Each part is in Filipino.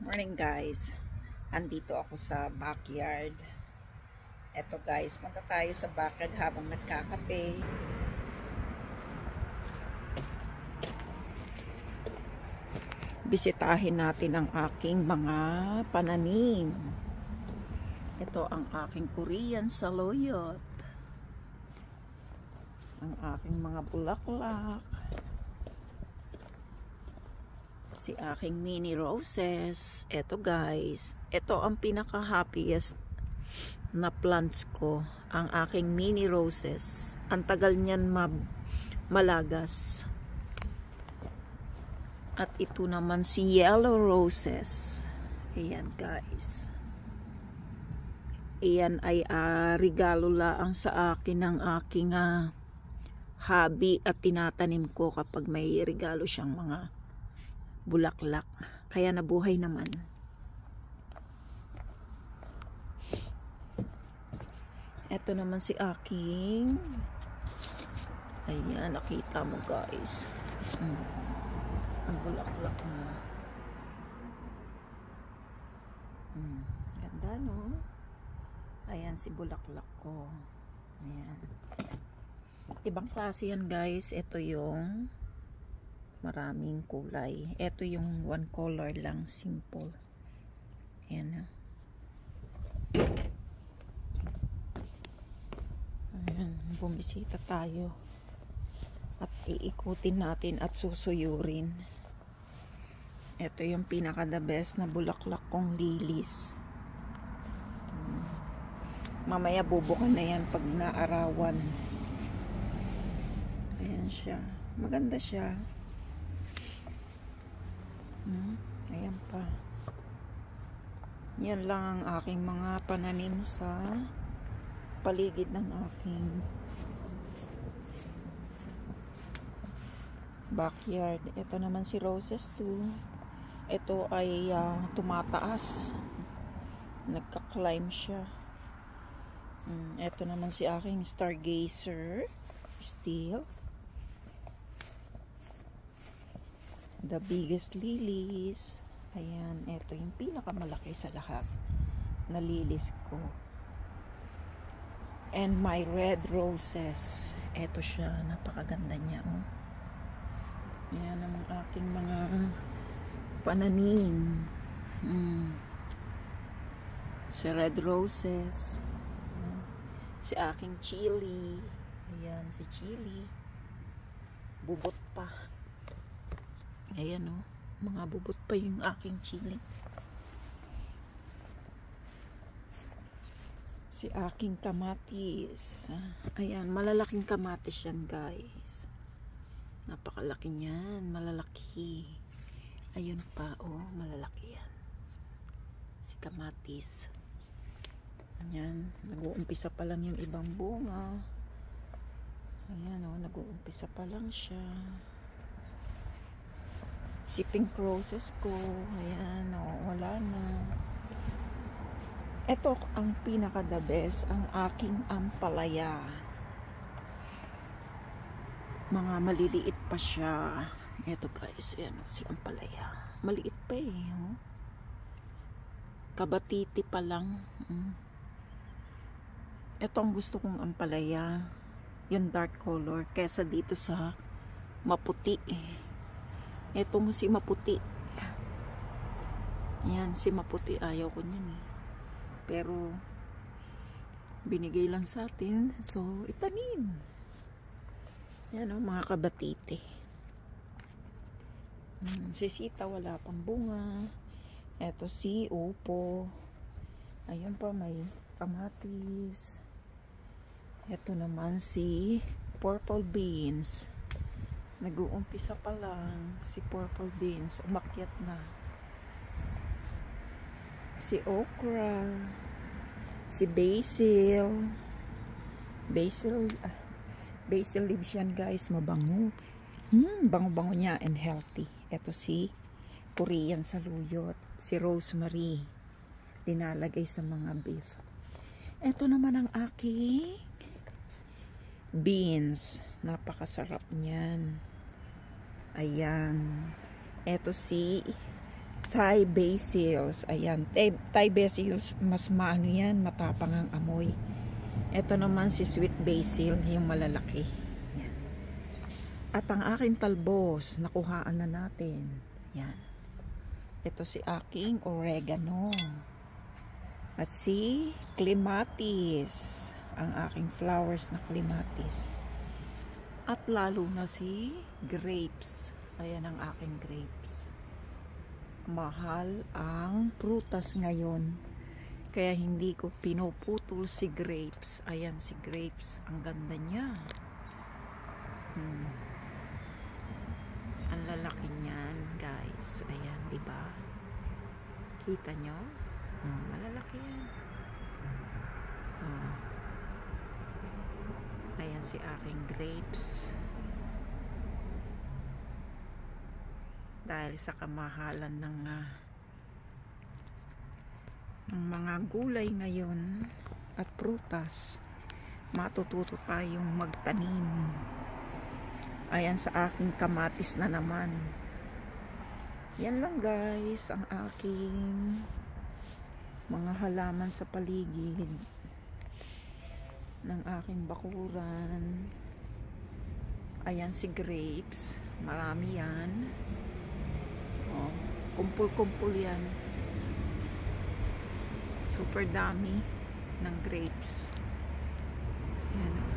Morning guys, andito ako sa backyard. Eto guys, punta tayo sa backyard habang nagkakape. Bisitahin natin ang aking mga pananim. Ito ang aking Korean saluyot, ang aking mga bulaklak, si aking mini roses. Ito guys, ito ang pinaka happiest na plants ko, ang aking mini roses. Ang tagal niyan malagas. At ito naman si yellow roses. Ayan guys, iyan ay regalo lang sa akin ng aking hobby at tinatanim ko kapag may regalo siyang mga bulaklak, kaya nabuhay naman. Ito naman si aking, ayan, nakita mo guys, ang bulaklak niya. Ganda no? Ayan si bulaklak ko. Ayan, ibang klase yan guys. Ito yung maraming kulay. Ito yung one color lang, simple. Ayan. Ayan, bumisita tayo at iikutin natin at susuyurin. Ito yung pinaka the best na bulaklak kong lilies. Mamaya bubukan na yan pag naarawan. Ayan siya, maganda siya. Ayan pa. Yan lang ang aking mga pananim sa paligid ng aking backyard. Ito naman si roses too. Ito ay tumataas, nagka-climb siya. Ito naman si aking stargazer still, the biggest lilies. Ayan, ito yung pinakamalaki sa lahat na lilies ko. And my red roses, ito siya, napakaganda niya oh. Ayan ang aking mga pananim. Si red roses, si aking chili. Ayan si chili, bubot pa. Ayan oh, mga bubot pa yung aking chili. Si aking kamatis. Ayan, malalaking kamatis yan guys. Napakalaki niyan, malalaki. Ayun pa oh, malalaki yan. Si kamatis. Ayan, nag-uumpisa pa lang yung ibang bunga. Ayan oh, nag-uumpisa pa lang siya. Si pink roses ko, ayan oh, wala na. Ito ang pinaka the best, ang aking ampalaya. Mga maliliit pa siya. Ito guys, ayan oh, si ampalaya. Maliit pa eh oh. Kabatiti pa lang. Ito ang gusto kong ampalaya, yung dark color, kesa dito sa maputi. Etong si maputi, yan si maputi, ayaw ko niyan eh. Pero binigay lang sa atin, so itanim. Yan o, mga kabatite. Si sita wala pang bunga. Eto si upo. Ayun pa, may kamatis. Ito naman si purple beans. Nag-uumpisa pa lang si purple beans, umakyat na. Si okra, si basil. Basil leaves yan guys, mabango. Bango-bango niya and healthy. Ito si Korean saluyot, si rosemary, dinalagay sa mga beef. Ito naman ang aking beans, napakasarap niyan. Ayan, eto si Thai basils. Ayan. Thai basils, mas maano yan, matapang ang amoy. Ito naman si sweet basil, yung malalaki. Yan. At ang aking talbos, nakuhaan na natin. Yan. Ito si aking oregano. At si clematis. Ang aking flowers na clematis. At lalo na si grapes. Ayan ang aking grapes. Mahal ang prutas ngayon. Kaya hindi ko pinuputol si grapes. Ayan si grapes. Ang ganda niya. Ang lalaki niyan, guys. Ayan, diba? Kita nyo? Malalaki yan. Ayan si aking grapes. Dahil sa kamahalan ng mga gulay ngayon at prutas, matututo tayong magtanim. Ayan sa aking kamatis na naman. Yan lang guys ang aking mga halaman sa paligid ng aking bakuran. Ayan si grapes, marami yan. Kumpul-kumpul yan. Super dami ng grapes. Ayan.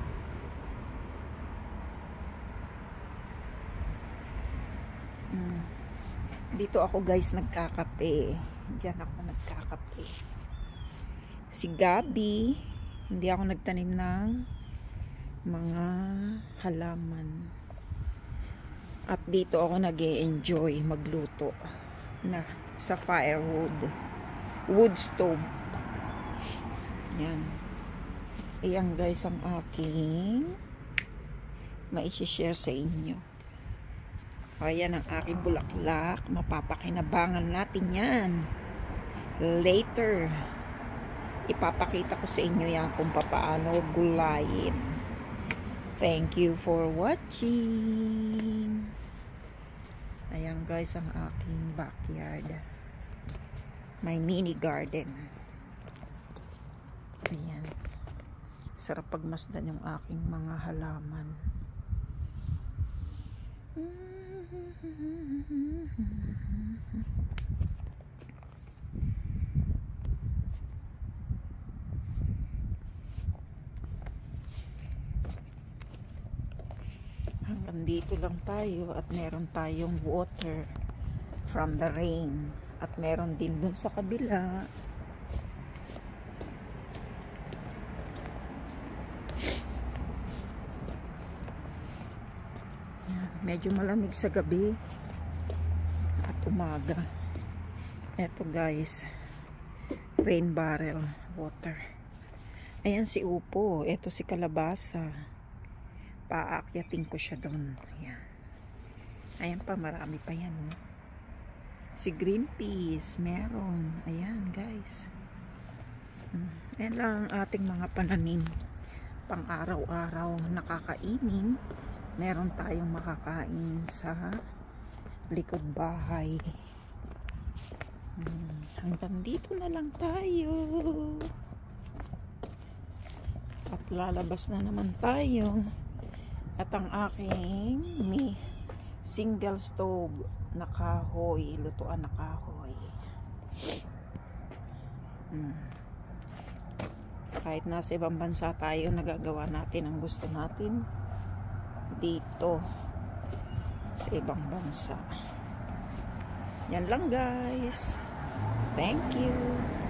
Dito ako guys nagkakape. Diyan ako nagkakape. Si Gabi, hindi ako nagtanim ng mga halaman. At dito ako nag-e-enjoy magluto na sa firewood. Wood stove. Yan. Ayan guys ang aking mai-share sa inyo. Ayan ang aking bulaklak. Mapapakinabangan natin yan. Later. Ipapakita ko sa inyo yan kung paano gulayin. Thank you for watching. Ayan guys ang aking backyard. My mini garden. Ayan. Sarap pagmasdan yung aking mga halaman. Hanggang dito lang tayo at meron tayong water from the rain at meron din dun sa kabila. Medyo malamig sa gabi at umaga. Eto guys, rain barrel water. Ayan si upo, eto si kalabasa. Paakyatin ko siya doon. Ayan. Ayan pa, marami pa yan. Oh. Si green peas, meron. Ayan guys. Ayan lang ang ating mga pananim. Pang araw-araw nakakainin. Meron tayong makakain sa likod bahay. Hanggang dito na lang tayo. At lalabas na naman tayo. At ang aking single stove na kahoy, lutuan na kahoy. Kahit nasa ibang bansa tayo, nagagawa natin ang gusto natin dito sa ibang bansa. Yan lang guys. Thank you.